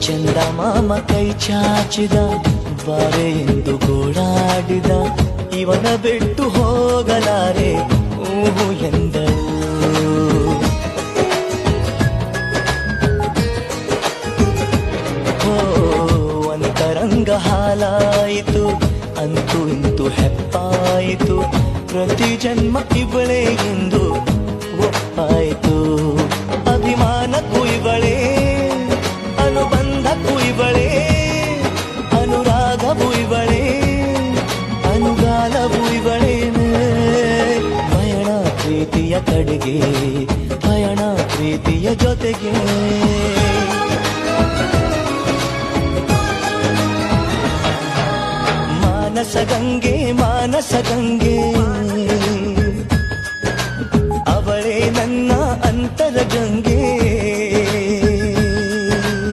ಚಂದ ಮಾಮ ಕೈ ಚಾಚಿದ ಬಾರೆ ಎಂದು ಗೋಳಾಡಿದ ಇವನ ಬಿಟ್ಟು ಹೋಗಲಾರೆ ಊಹು ಎಂದಳು ಅಂತರಂಗ ಹಾಲಾಯಿತು ಅಂತೂ ಇಂತೂ ಹೆಪ್ಪಾಯಿತು ಪ್ರತಿ ಜನ್ಮ ಇವಳೇ ಎಂದು ಒಪ್ಪಾಯಿತು ಅಭಿಮಾನಕ್ಕೂ ಇವಳೇ ಅನುಬಂಧಕ್ಕೂ ಇವಳೇ ಅನುರಾಗವೂ ಇವಳೇ ಅನುಗಾಲವೂ ಇವಳೇನೆ ಪಯಣ ಪ್ರೀತಿಯ ಕಡೆಗೆ ಪಯಣ ಪ್ರೀತಿಯ ಜೊತೆಗೆ ಮಾನಸ ಗಂಗೆ